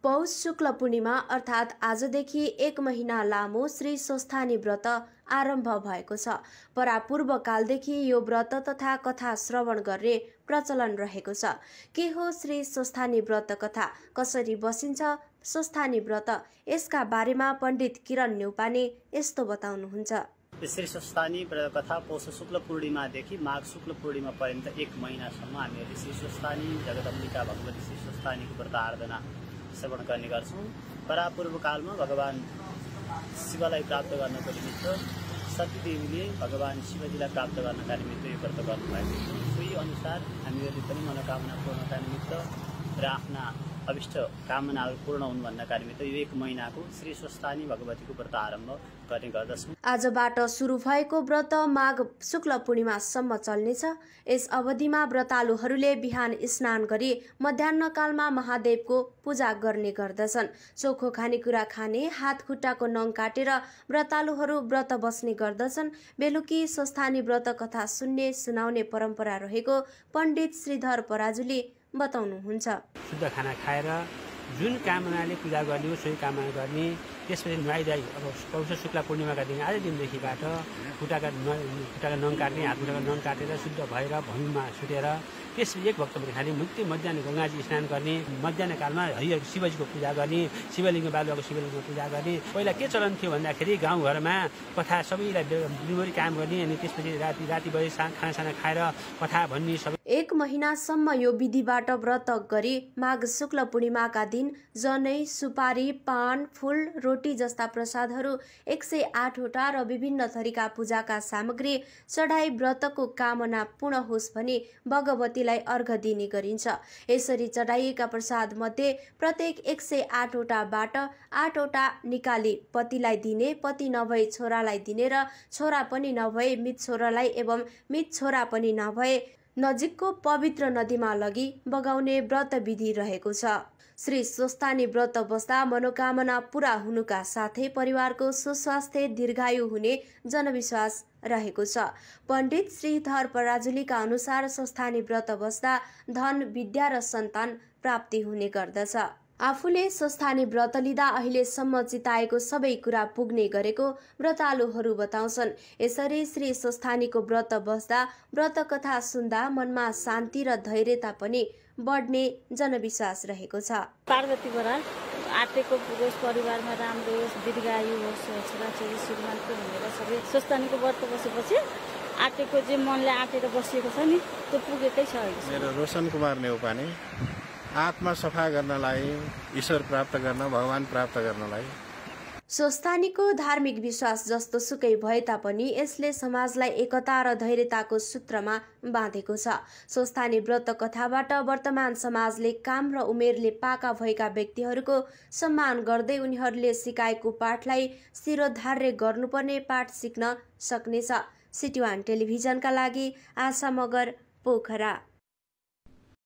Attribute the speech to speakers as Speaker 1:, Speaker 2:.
Speaker 1: पौष शुक्ल पूर्णिमा अर्थात् आजदेखि 1 महिना लामो श्री स्वस्थानी व्रत आरम्भ भएको छ। परापूर्व कालदेखि यो व्रत तथा कथा श्रवण गर्ने प्रचलन रहेको छ। के हो श्री स्वस्थानी व्रत कथा, कसरी बसिन्छ स्वस्थानी व्रत, यसका बारेमा पण्डित किरण न्यौपाने यस्तो बताउनुहुन्छ।
Speaker 2: श्री स्वस्थानी व्रत कथा पौष शुक्ल पूर्णिमादेखि माघ शुक्ल पूर्णिमा पर्यन्त 1 महिनासम्म हामीहरूले श्री स्वस्थानी जगदम्बिका भगवती श्री स्वस्थानीको व्रत आराधना श्रवण गर्ने गर्छौँ। परापूर्व कालमा भगवान शिवलाई प्राप्त गर्नको निमित्त सतीदेवीले भगवान शिवजीलाई प्राप्त गर्नका निमित्त यो व्रत गर्नुभएको छ। सोही अनुसार हामीहरूले पनि मनोकामना पूर्णका निमित्त र आफ्ना अभिष्ट कामनाहरू पूर्ण हुन् भन्नका निमित्त यो 1 महिनाको श्री स्वस्थानी भगवतीको व्रत आरम्भ गर्ने गर्दछौँ।
Speaker 1: आजबाट सुरु भएको व्रत माघ शुक्ल पूर्णिमासम्म चल्नेछ। यस अवधिमा व्रतालुहरूले बिहान स्नान गरी मध्याह्नकालमा महादेवको पूजा गर्ने गर्दछन्। चोखो खानेकुरा खाने, हात खुट्टाको नङ काटेर व्रतालुहरू व्रत बस्ने गर्दछन्। बेलुकी स्वस्थानी व्रत कथा सुन्ने सुनाउने परम्परा रहेको पण्डित श्रीधर पराजुली बताउनुहुन्छ।
Speaker 3: शुद्ध खाना खाएर जुन कामनाले पूजा गर्ने हो सोही कामना गर्ने, त्यसपछि नुहाइधुवाइ अब पौष शुक्ल पूर्णिमाका दिन आजै दिनदेखिबाट खुट्टाका नङ काट्ने, हात खुट्टाका नङ काटेर शुद्ध भएर भूमिमा सुतेर त्यसपछि 1 भक्तमरी खाने, मध्याह्न गङ्गाजी स्नान गर्ने, मध्याह्न कालमा हरिहर शिवजीको पूजा गर्ने, शिवलिङ्ग बालुवाको शिवलिङ्गको पूजा गर्ने। पहिला के चलन थियो भन्दाखेरि गाउँघरमा कथा सबैलाई दिनभरि काम गर्ने अनि त्यसपछि राति बजे खानासाना खाएर कथा भन्ने सबै।
Speaker 1: 1 महिनासम्म यो विधिबाट व्रत गरी माघ शुक्ल पूर्णिमाका दिन जनै, सुपारी, पान, फूल, रोटी जस्ता प्रसादहरू 108 वटा र विभिन्न थरीका पूजाका सामग्री चढाई व्रतको कामना पूर्ण होस् भनी भगवतीलाई अर्घ दिने गरिन्छ। यसरी चढाइएका प्रसाद मध्ये प्रत्येक 108 वटाबाट 8 वटा निकाली पतिलाई दिने, पति नभए छोरालाई दिने र छोरा पनि नभए मित छोरालाई एवं मित छोरा पनि नभए नजिकको पवित्र नदीमा लगी बगाउने व्रत विधि रहेको छ। श्री स्वस्थानी व्रत बस्दा मनोकामना पूरा हुनुका साथै परिवारको सुस्वास्थ्य दीर्घायु हुने जनविश्वास रहेको छ। पण्डित श्रीधर पराजुलीका अनुसार स्वस्थानी व्रत बस्दा धन, विद्या र सन्तान प्राप्ति हुने गर्दछ। आफूले स्वस्थानी व्रत लिँदा अहिलेसम्म चिताएको सबै कुरा पुग्ने गरेको व्रतालुहरू बताउँछन्। यसरी श्री स्वस्थानीको व्रत बस्दा व्रत कथा सुन्दा मनमा शान्ति र धैर्यता पनि बढ्ने जनविश्वास रहेको छ।
Speaker 4: पार्वती बराल आटेको पुगोस्, परिवारमा राम्रो होस्, दीर्घायु होस्, छोराछोरी श्रीमानको भनेर सबै स्वस्थानीको व्रत बसेपछि आटेको जे मनले आटेर बसिएको छ नि त्यो पुगेकै छ।
Speaker 5: मेरो रोशन कुमार न्यौपाने, आत्मा सफा गर्नलाई, ईश्वर प्राप्त गर्न, भगवान प्राप्त गर्नलाई।
Speaker 1: स्वस्थानीको धार्मिक विश्वास जस्तो सुकै भए तापनि यसले समाजलाई एकता र धैर्यताको सूत्रमा बाँधेको छ। स्वस्थानी व्रत कथाबाट वर्तमान समाजले काम र उमेरले पाका भएका व्यक्तिहरूको सम्मान गर्दै उनीहरूले सिकाएको पाठलाई शिरोधार्य गर्नुपर्ने पाठ सिक्न सक्नेछ। सिटी 1 टेलिभिजनका लागि आशा मगर, पोखरा।